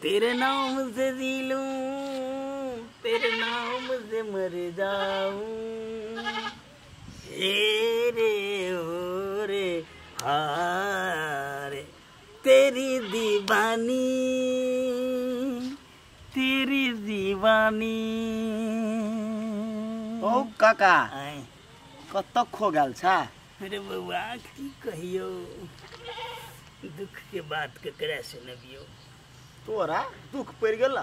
तेरे नाम से जी लूं, तेरे नाम से मर जाऊं, रे ओ रे हारे तेरी दीवानी, तेरी दीवानी। ओ काका कत खो गल छा? अरे बउआ की कहियो, दुख के बात केकरा सुनबियो। तोरा दुख पड़ गेला?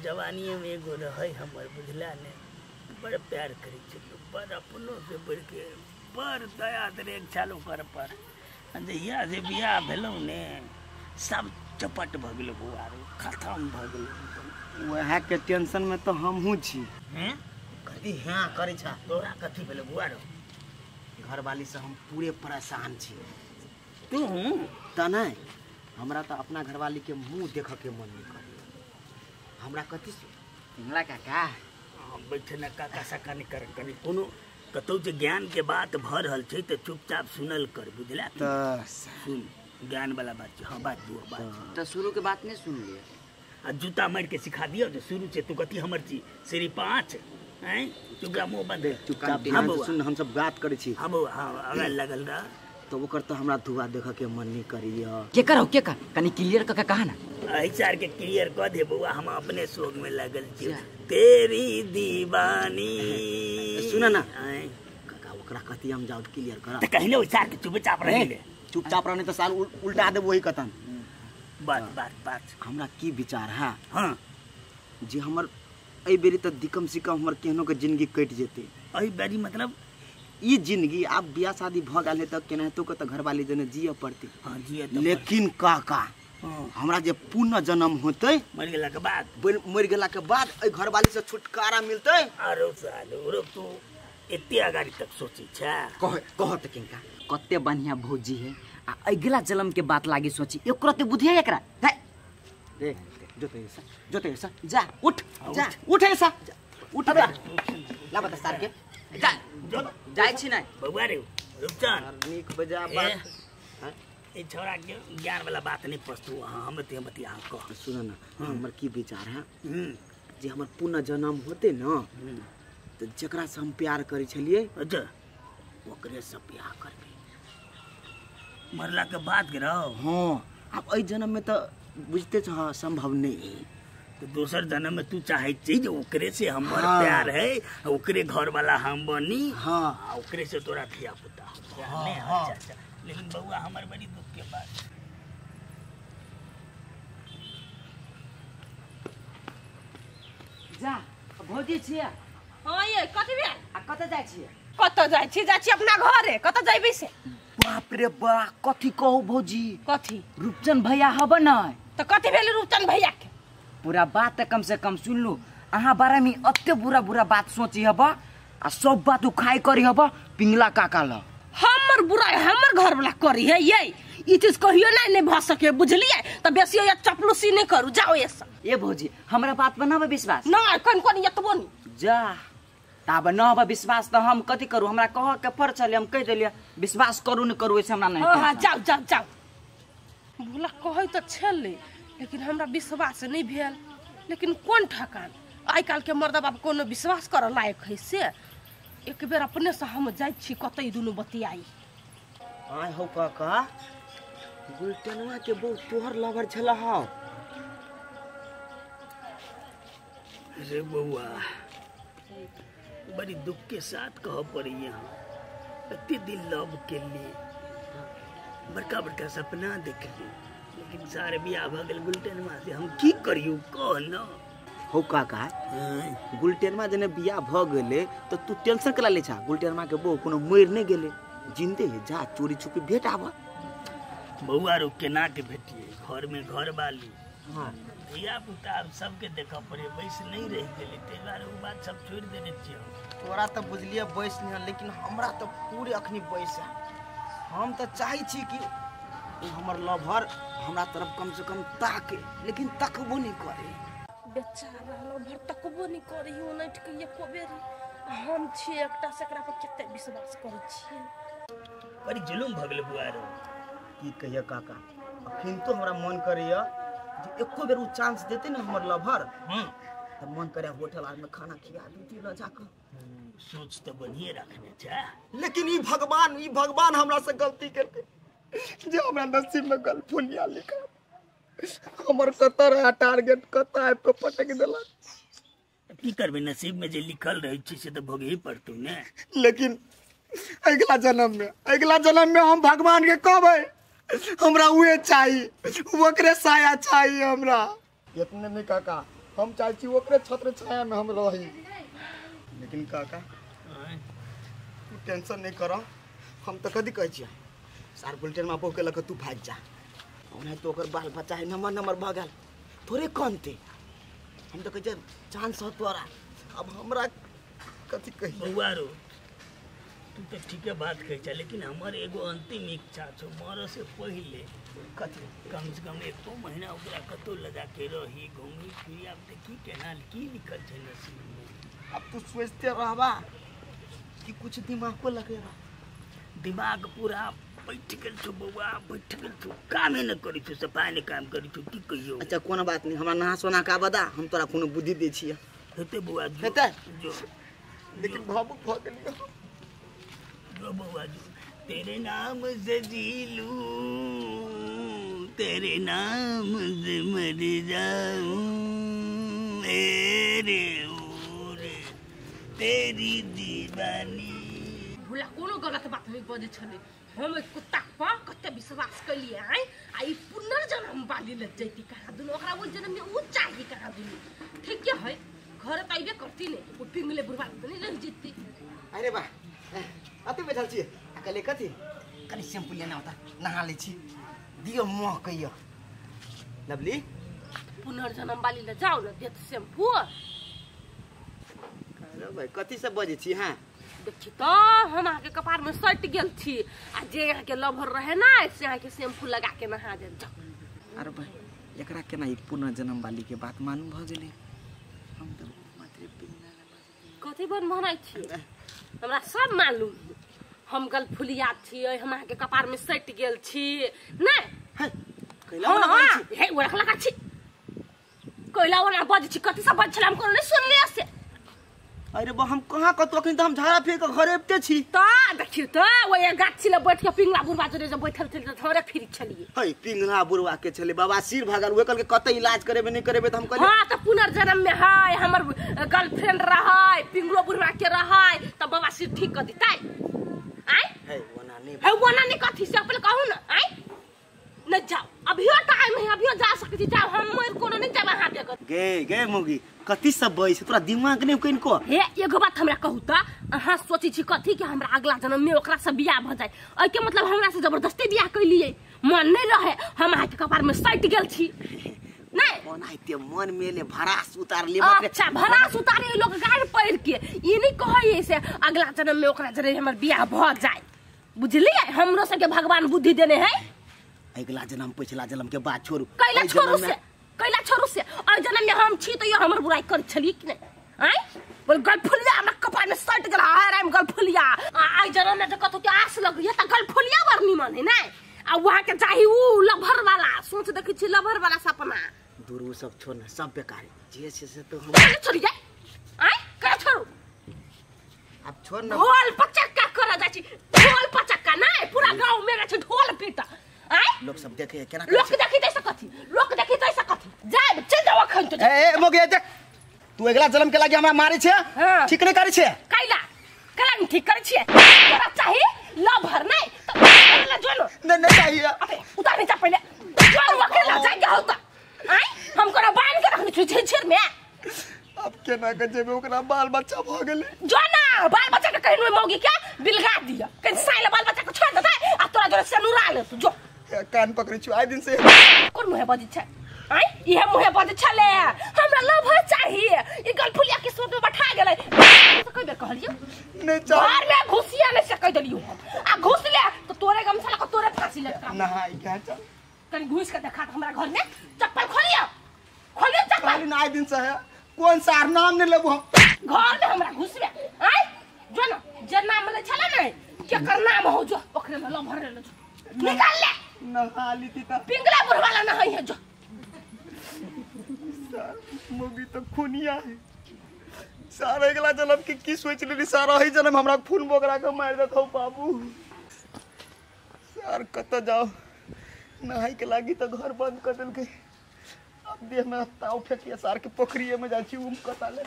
जवानी में एगो रहे हमर बुझला ने, बड़ प्यार करे छलो, बड़ अपनों से बढ़ के बड़ दया दरे छालो कर पर। जहिया से बियाह भेलो ने सब चपट भ गेलो बुआ रे, खत्म भ गेलो। वह के टेंशन में तो हमहू छी। हैं कथी हां करे छा? तोरा कथी भेलो बुआ रे? घर वाली से हम पूरे परेशान छी। तू त नहीं, हमरा तो अपना घरवाली के मुंह देख के मन नहीं करे। हमरा कथी से पिंगला काका बैठे न काका सका नहीं कर, कनी कोनो कतौ जे ज्ञान के बात भ रहल छै त चुपचाप सुनल कर, बुझला? त सुन, ज्ञान वाला बात छै। हां बात दुआ बात तो शुरू के बात नहीं सुन लिया। आ जूता मार के सिखा दियो जो शुरू से। तू कथी हमर छी श्री 5 हैं? चुपका मुंह बंद, चुपचाप हाँ ध्यान से बउआ, सुन, हम सब बात करे छी। हां बउआ, हां अगल लगल रह। तो ओकर तो हमरा धुआ देख के मन नहीं करिया। के कर कनी क्लियर करके कहा ना। चार के क्लियर कर दे बउआ, हम अपने शोक में लगल छी। तेरी दीवानी सुना ना काका, ओकरा कथी हम जाओ क्लियर करा त कहिले चार के चुपचाप रह ले। चुपचाप रहने तो साल उल्टा दे वही कथन। बात बात बात हमरा की विचार है? हां जे हमर ए बेरी त दिकम सिकम हमर केहनो के जिंदगी कट जेते। ए बेरी मतलब ई जिंदगी अब बियाह शादी भ गेल त केनाहितो के त घरवाली जने जिए पड़ते। हां जिए त लेकिन काका हमरा जे पुनः जन्म होते, मर गेला के बाद, मर गेला के बाद ए घरवाली से छुटकारा मिलते। अरे सालो रो तू एते अगाड़ी तक सोची छा। कहत किनका कते बढ़िया भौजी है। आ अगला जन्म के बात लागी सोची, एकरो ते बुद्धि है एकरा। रे जोते ऐसा जा उठ, जा उठ ऐसा उठ बे। ला बता सार के जा जाय छी नै बउआ रे रुपचान नीक बजा बात। ए छोरा के ज्ञान वाला बात नहीं पस्तू। हम ते बतिया कह। सुन ना, हमर की विचार है जे हमर पुनः जन्म होते ना, तो जकरा से हम प्यार करे छलिए अच्छा ओकरे से प्यार करबे। मरला के बाद गिरो। हां अब ए जन्म में तो बुझते छ संभव नहीं। तो दूसर जन्म में तू चाहे छी जे ओकरे से हमर प्यार है, ओकरे घर वाला हम बनी। हां ओकरे से तोरा धिया पुता। अच्छा अच्छा, लेकिन बउआ हमर बड़ी दुख के बात। जा भौजी छिया। हां ये कथि भेल? आ कत जाय छियै? कत जाय छी अपना घरे। कत जाइबे से? बाप रे बा, कथी कहू भौजी, कथि? रूपचंद भैया हब न त कथि भेल रूपचंद भैया के? पूरा बात कम से कम सुन लू। अहाँ बारे में अत्ते बुरा बुरा बात सोची हब आ सब बात उखाई करी हब पिंगला काका ल। हमर बुराई हमर घर वाला करी है ये। ई चीज कहियो नहीं भ सके, बुझलिए? त बेसी या चपलूसी नहीं करू, जाओ ऐसा। ए भौजी हमरा बात पर न विश्वास? नहीं कोन यतबो नहीं। जा ताब न हब विश्वास त हम कथी करू? हमरा कह के पर चले, हम कह देलिए विश्वास करू न करू ऐसे हमरा नहीं। हां जाओ जाओ जाओ। भूला कहै त छले, लेकिन हमरा विश्वास नहीं भेल। लेकिन कोन ठकान आई काल के मर्दा बाप कोनो विश्वास कर लायक है से? एक बेर अपने से हम जाय छी कतई दुनु बतियाई। आय हो काका, गुलटनवा के बहु तोहर लवर छला हां। अरे बउआ बड़ी दुख के साथ कह पड़ी यहाँ। इतने दिन लव के लिए बड़का बड़का सपना देख ली, लेकिन सारे बियाह भ गेल गुलटेनमा से। हम की करियो कह न हो काका, गुलटेनमा जने बियाह भ गेले तो तू टेंशन कला ले छा? गुलटेनमा के बहु कोनो मर नहीं गेले, जिंदे है। जा चोरी छुपे भेट आवा। बउआ रो केना के भेटिए? घर में घर वाली हां धिया पुता सबके देख पड़े, बैस नहीं रह गेले। ते बारे वो बात सब छोड़ देने छियो। तोरा तो बुझलिए बैस नहीं, लेकिन हमरा तो पूरे अखनी बैस है। हम तो चाहे छी कि हमर लवर हमरा तरफ कम से कम ताके, लेकिन तकबो नहीं करे। बेचारा लवर तकबो नहीं करे हो नहीं के एको बेरी। हम छी एकटा सकरा पर कते विश्वास करे छी। बड़ी जुलुम भ गेल बुआ रो। की कहिया काका, अखिन तो हमरा मन करिया जे एको बेर उ चांस देते ना हमर लभर तब मन करे होटल आर में खाना खिया देती ल जाकर। सोच तो बढ़िया रखने छा, लेकिन ई भगवान हमरा से गलती करके जे हमरा नसीब में गलफुनिया लिखा हमर कतर है टारगेट कत आब के पटक देलक। की करबे, नसीब में जे लिखल रहे छी से तो भोगे ही पड़तू ने। लेकिन अगला जन्म में हम भगवान के कहबै हमरा उहे चाहिए, ओकरे साया चाहिए हमरा। इतने नहीं काका, हम चाहे छी ओकरे छत्र छाया में हम रही। लेकिन काका तू टेंशन नहीं करो, हम तो कदी कह छियै सार बुलेटिन में आपो के लक तू भाग जा, ओना तो ओकर बाल बच्चा है नंबर भगल थोड़े कनते। हम तो कह चांस हो तोरा, अब हमरा कथी कही। बउआ रो तू तो ठीक है बात कही छा, लेकिन हमार एगो अंतिम इच्छा छो मरो से पहले कथी कम से कम 1 महीना ओकरा कतो लगा के रही घूमी फिरी। अब देखी केना की लिखल छै नसीब में। अब तू सोचते रहबा कि कुछ दिमाग को लगेगा। दिमाग पूरा बैठ गेल छो बउआ, बैठ गेल छो, कामे न करी छो, सफाई ने काम करी छो, की कहियो। अच्छा कोनो बात नहीं, हमरा नहा सोना का बता, हम तोरा कोनो बुद्धि दे छियै। हेते बउआ जो, हेतै? जो लेकिन भावुक भ गेलियै। जो बउआ जो, तेरे नाम से जी लूं, तेरे नाम से मर जाऊं, मेरे ओरे तेरी दीवानी। भूला कोनो गलत बात नहीं बजे छले। हम एक कुत्ता पर कते विश्वास कलिए आइ आ ई पुनर्जन्म वाली लग जैती कहा दुनु ओकरा वो जन्म में उ चाहिए कहा दुनु। ठीक के है घर त आइबे करती ने वो पिंगले बुरबा त नहीं रह जैती। अरे बा अते बैठल छी अकेले कथी कनी शैम्पू लेना होता, नहा ले छी दियो मोह कहियो। लवली पुनर्जन्म वाली ले जाओ ना देत शैम्पू। अरे भाई कथी से बजे छी। हां देखी तो हम आके कपार में सट गेल छी आ जे यहाँ के लभर रहे ना से यहाँ के शैम्पू लगा के नहा दे। अरे भाई एकरा केना ई पुनर्जन्म वाली के बात मालूम भ गेलै। हम तो मात्र पिंगला कथी बन बनाई छी हमरा सब मालूम। हम गलफुलिया छियै, हम आके कपार में सट गेल छी नै है कैला वाला बात छी। हे ओरा लगा छी कैला वाला बज छी कथी सब बज छला हम कोनो नहीं सुनलिए से। अरे बा हम कहाँ कतो अखन त हम झाड़ा फेंक के घरे एबते छी। तो देखियो तो वो ये गाछी ले बैठ के पिंगला बुरबा जरे जब बैठल छली त थोड़े फिर छलिए। है पिंगला बुरवा के छले बाबा सिर भागल ओए कल के कते इलाज करेबे नहीं करेबे त हम कहले। हां त पुनर्जन्म में है हमर गर्लफ्रेंड रहै पिंगलो बुरबा के रहै त बाबा सिर ठीक कर दितै। आइ है वना नहीं कथी से अपन कहू ना। आइ न जाओ अभियो टाइम है, अभियो जा सकती जाओ, हम मोर कोनो नहीं जाबा हाथ के। गे मुगी कथी सब बैस तोरा दिमाग नहीं कइन को। हे एगो बात हमरा कहू त अहाँ सोची छी कथी के हमरा अगला जन्म में ओकरा से बियाह भ जाय। ओइ के मतलब हमरा से जबरदस्ती बियाह कइलिए, मन नहीं रहे हम आके कपार में सट गेल छी नहीं। ओनाइते मन में ले भरास उतार ले मत। अच्छा भरास उतारे लोग गाड़ पैर के ई नहीं कहै से अगला जन्म में ओकरा जरे हमर बियाह भ जाय। बुझलिए हमरो से के भगवान बुद्धि देने है। अगला जन्म पिछला जन्म के बात छोड़ू, कैला छोड़ू से और जन्म में हम छी तो ये हमर बुराई कर छली कि नहीं। आइ बोल गलफुलिया हमरा कपार में सट गेल आराम गलफुलिया आई जन्म में कतो के आस लग ये त गलफुलिया बरनी मन है नहीं। आ वहां के चाही उ लभर वाला सोच देखि छी लभर वाला सपना दूर उ सब छोड़ ना, सब बेकार है जे से तो हम छोड़ी जाए। आइ का छोड़ू अब छोड़ ना। ढोल पचक्का कर जा छी, ढोल पचक्का नहीं पूरा गांव में छै ढोल पीटा। आइ लोग सब देखे केना लोग देखि तैसे कथी जाए चल जाओ अखन तो। ए मोगे देख तू अगला जन्म के लागी हमरा मारे छे। हाँ। ठीक नहीं करे छे कैला नहीं ठीक करे छे तोरा चाही लभर नहीं तो वाला जोनो नहीं चाहिए। अबे उतार नीचा पहले जोन अकेला जाके होता। आइ हम कोना बांध के रखनी छी छिर में। अब केना के जेबे ओकरा बाल बच्चा भ गेले। जोना बाल बच्चा के कहिनो मौगी के बिलगा दिया कहीं साइले बाल बच्चा को छोड़ देता आ तोरा जोरे से नुरा ले तू जो कान पकड़ी छु आइ दिन से। कोन मुहे बजे छै। आइ इहे मुहे बजे छले हमरा लभर चाहिए ई गलफुलिया के सोच में बैठा गेलै तो कई बेर कहलियो नहीं चाहिए। घर में घुसिया नहीं से कह देलियो आ घुस ले तो तोरे गमछा लगा तोरे फांसी लटका नहाई क्या चल कहीं घुस के देखा हमरा घर में चप्पल खोलियो चप्पल काली ना दिन से है कौन सा नाम ने लेबो घर में हमरा घुस में। आइ जो ना जे नाम ले छले नहीं के कर नाम हो जो ओकरे में लभर ले निकाल ले नहा ली थी त पिंगला बुढ़वाला ना है जो मोगी तो खुनिया है सारा अगला जन्म के की सोच लेनी सारा ही जन्म हमरा खून बोकरा के मार देतो बाबू सार कत जाओ नहाई के लागी तो घर बंद कर देल के अब देह में ताव फेंकिए सार के पोखरिए में जाची उम कता ले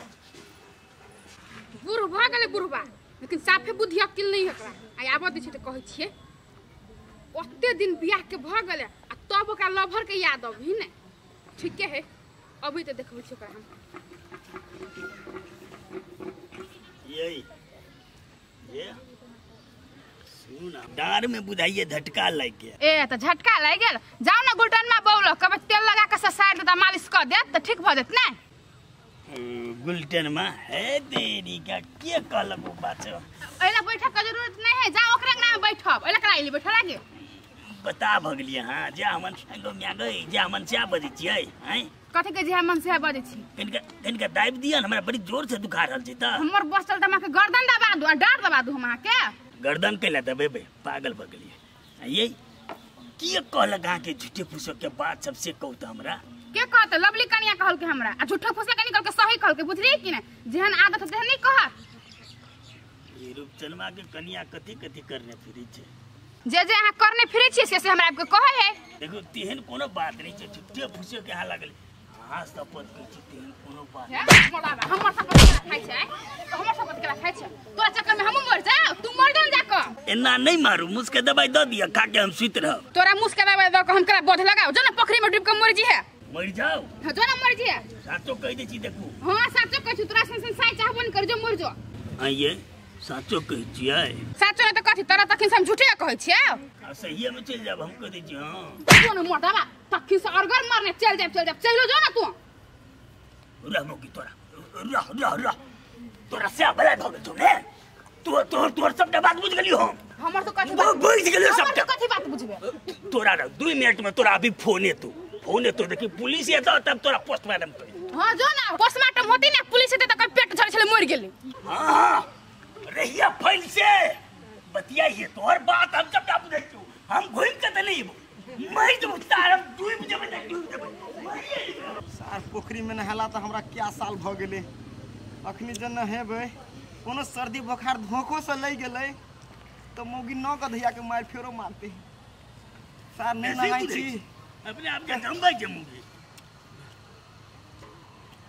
बुढ़बा गेले बुढ़बा लेकिन साफे बुद्धि अकिल नहीं हकरा आई आबो दै छै त कहै छियै ओते दिन बियाह के भ गेले आ तब ओकरा लभर के याद अभी ने ठीके है अभी तो देखबै छै ओकरा हम ये सुन डार में बुझाइए झटका लग गया ए त झटका लग गेल जाओ ना गुलटन में बौलो कब तेल लगा के साइड द मालिश कर दे त ठीक भ जेत ना गुलटन में है देरी का के कहलक ओ बात एला बैठक के जरूरत नहीं है जा ओकरा नाम बैठब एला करा इली बैठा लागे बता भगलिए हां जे हमन संगो में गई जे हमन से बजै छियै हैं कथि के जे मन से बजै छी कनिका दाबि दिया हमरा बड़ी जोर से दुखा रहल छै त हमर बसल त माके गर्दन दबा दू आ डांट दबा दू हमरा के गर्दन कैला दबेबे पागल भगलिए ये की कहल गा के झूठे फुसो के बात सबसे कहू त हमरा के कहत लवली कनिया कहल के हमरा आ झूठा फुसला के निकल के सही कहल के बुझली कि ने जेहन आदत तेहन नहीं कहत ये रूपचनमा के कनिया कथि कथि करने फिरी छै जे अहाँ करने फिरे छी से हमरा आपके कहै है देखो तेहन कोनो बात नहीं छै झूठे फुसो के हां लागल हां सपत के छी तेहन कोनो बात हमर सपत के खाइ छै तो हमर सपत के खाइ छै तोरा चक्कर में हम मर जा तू मर जा जाके एना नहीं मारू मुस्के दवाई द दिया खा के हम सुत रहब तोरा मुस्के दवाई द के हम करा बोध लगाओ जो ना पोखरी में डूब के मर जी है मर जाओ हां जो ना मर जी है साचो कह दे छी देखू हां साचो कह छी तोरा संसन साइ चाहबो न कर जो मर जो आइए साचो कह छियै साचो त कथि तोरा तखन से हम झूठे कहै छियै आ सही में चल जाब हम कह दे छी हां तू न मोटावा तखन से अरगर मारने चल जा चलो जो ना तू रहमो की तोरा रह तोरा से भला भ गेल ने तोर सब बात बुझ गेलियो हम हमर तो कथि बात बुझ गेलियो सब कथि बात बुझबे तोरा 2 मिनट में तोरा अभी फोन तो देखी पुलिस ये तो तब तोरा पोस्टमार्टम कर हां जो ना पोस्टमार्टम होती ना पुलिस ते त पेट झड़ छले मर गेली हां रहिया फैल से बतियाइए तोहर बात हम सब बुझै छी हम घुम के त नहीं मैं तो तार डूब जेबे न डूब जेबे सार पोखरी में नहाला तो हमरा क्या साल भ गेले अखनी जन हेबे कोनो सर्दी बुखार धोखो से लई गेले तो मोगी न गधैया के मार फेरो मारते सार नहीं नहाई छी अपने आप के जम्बा जमुगी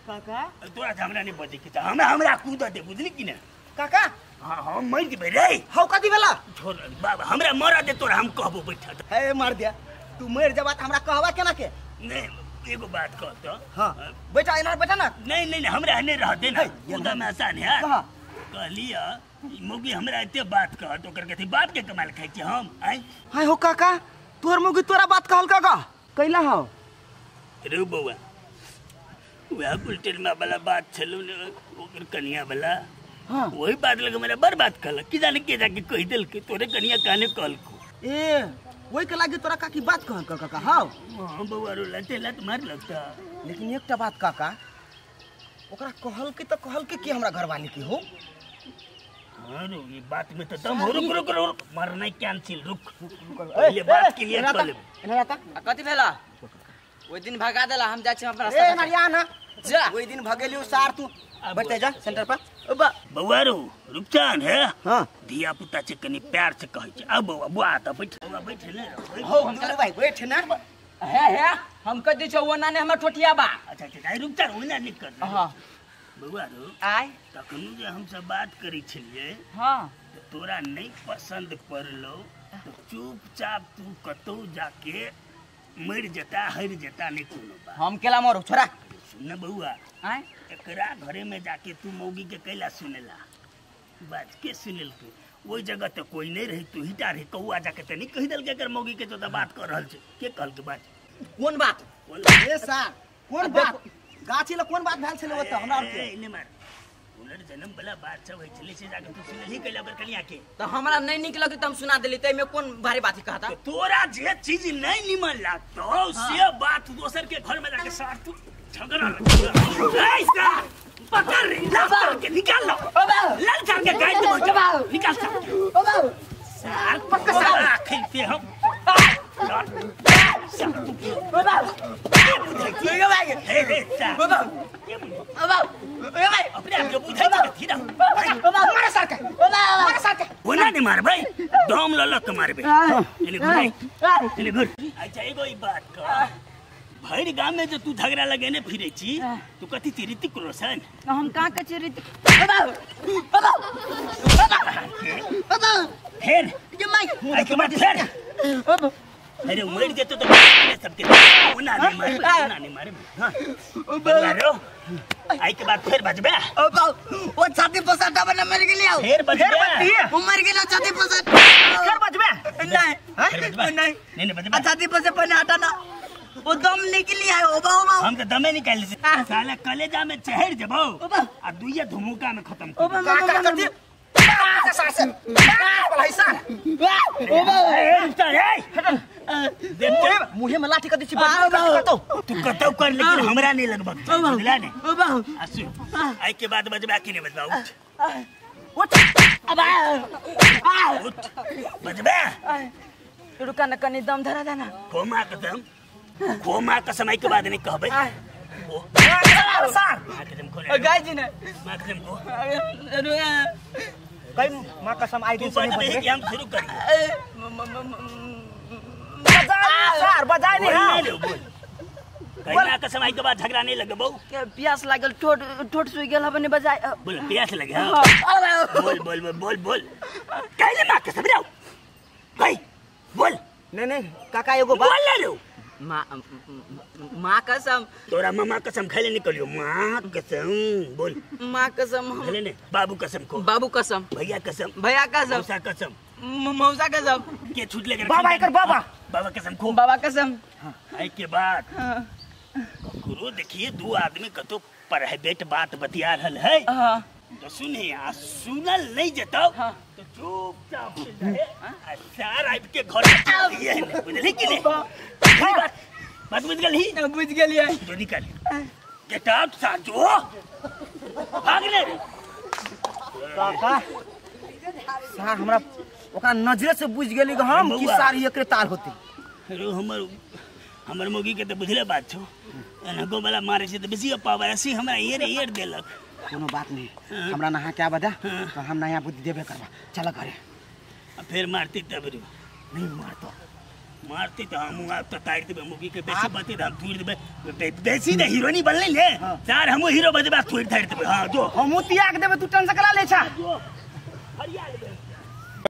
काका तोरा हमरा नहीं बजे के हमरा कूद दे बुझली कि ना काका हां मर जेबे रे हौ कथि भेला छोड़ बाबा हमरा मरा दे तोरा हम कहबो बैठा हे मार दिया तू मर जबा त हमरा कहवा केना के नहीं एगो बात कह तो हां बेटा इना बेटा ना नहीं हमरा नहीं रह दे ना खुदा में आसान है कहलिया मोगी हमरा एते बात कह तो करके थी बात के कमाल खाइ छी हम आई हाय हो काका तोर मोगी तोरा बात कहल काका कैला हो रे बउआ वह बुलटेन में वाला बात छलो ने ओकर कनिया वाला हां वही बात लगे मेरा बर बात कहल कि जाने के जाके कह देल के तोरे कनिया काने कहल को ए वही के लागे तोरा काकी बात कहल काका हां हां बउआ रो लते लत मार लगता लेकिन एकटा बात काका ओकरा कहल के कि हमरा घरवाली की हो हां रो ये बात में तो दम हो रुक मरना कैंसिल रुक ये बात क्लियर कर ले एना ता कथि भेला ओइ दिन भगा देला हम जाय छी अपना ए रास्ता नरिया ना जा ओइ दिन भगेलियो सार तू बैठ जा सेंटर पर बउआ रो रुपचान है हां धिया पुता से कनी प्यार से कहै छै अब बउआ बुआ त बैठ ले हो मेरे भाई बैठ ना है हम कह दै छौ ओना ने हमर ठोठिया बा अच्छा रुपचान ओना नहीं कर हां बउआ रो आय तखनु जे हम सब बात करै छलिए हां तो तोरा नहीं पसंद पड़लो तो चुपचाप तू कतौ जाके मर जता हर जता नहीं कोनो बात हम केला मरो छोरा सुन बउआ आय एकरा घरे में जाके तू मौगी के कैला सुनेला बात के सुनेल के ओई जगह तो कोई नहीं रही तू हिटा रही कौआ जाके त नहीं कह देल के कर मौगी के तो बात कर रहल छै के कहल के बात कोन बात ए सार कोन बात गाछी ल कोन बात भेल छले ओत हमरा के नहीं मार पुनर्जन्म वाला बात सब होइ छले से जाके तू सुनली कैला कर कनिया के तो हमरा नहीं निक लगे त हम सुना देली तै में कोन भारी बात कहता तो तोरा जे चीज नहीं निमन लागतो से बात दोसर के घर में जाके सार तू झगड़ा ऐसा पकड़ लाल के निकाल लो लाल करके गाय दे निकाल सार पक्का सार आखिर पे हम अपने आप के बुझाई थी ना मारा सरका होना नहीं मार भाई दम ललक मार बे इने गुड अच्छा एगो ई बात का भैर गांव में जो तू झगड़ा लगे ने फिरे छी तू कथी ऋतिक रोशन हम कहाँ के छी ऋतिक फिर ये माई आई के बाद फिर अरे मर जेतो तो सबके होना नहीं मारे हां मारो आई के बाद फिर बजबे वो छाती पसाटा बना मर गेली आओ फिर बजबे वो मर गेला छाती पसाट फिर बजबे नहीं बजबे छाती पसे पने हटा ना वो दम निकली है ओबा हम तो दमे निकाल से साला कलेजा में चढ़ जबो आ दुइया धुमुका में खत्म कर करती मुहे में लाठी कदी छी तो तू कतौ कर लेकिन हमरा नहीं लगबक बुझला ने असु आई के बाद बजबा कि नहीं बजबाऊ उठ उठ बजबा रुका न कनी दम धरा देना कोमा कसम आई के बाद नहीं कहबे सर कसम खोले गाय जी ने मां कसम को कई मां कसम आई दिन से नहीं बजे हम शुरू करिए बजाय नहीं हां कई मां कसम आई के बाद झगड़ा नहीं लगे बहु प्यास लागल ठोट सुई गेल हबने बजाय बोल प्यास लगे हां बोल कहले मां कसम राव कई बोल नहीं काका एगो बोल ले लो माँ कसम तोरा मामा कसम खाले निकलियो माँ कसम बोल माँ कसम खाले ने बाबू कसम को बाबू कसम भैया कसम मौसा कसम मौसा कसम के छूट लेकर बाबा कर बाबा कसम को बाबा कसम आई के बाद गुरु देखिए दो आदमी कतो प्राइवेट बात बतिया रहल है तो सुने सुनल नहीं जताओ तो चुपचाप सार आइब के घर ये बुझली कि नहीं बात बुझ गई है जो निकल गेट आउट साजो भाग ले काका सार हमरा ओकरा नजरे से बुझ गेली कि हम की सारी एकरे ताल होती अरे हमर मोगी के तो बुझले बात छो एनको वाला मारे से तो बेसी पावर ऐसी हमरा ये देलक कोनो बात नहीं हमरा नहा के आबदा तो हम नया बुद्धि देबे करबा चल घरे फिर मारती तब नहीं मारती तो हम आप तो तार देबे मुगी के बेसी बाती हम थूर देबे बेसी ना हीरोनी बनले ले यार हम हीरो बजबा थूर तार देबे हां जो हम त्याग देबे तू टेंशन करा ले छा हरिया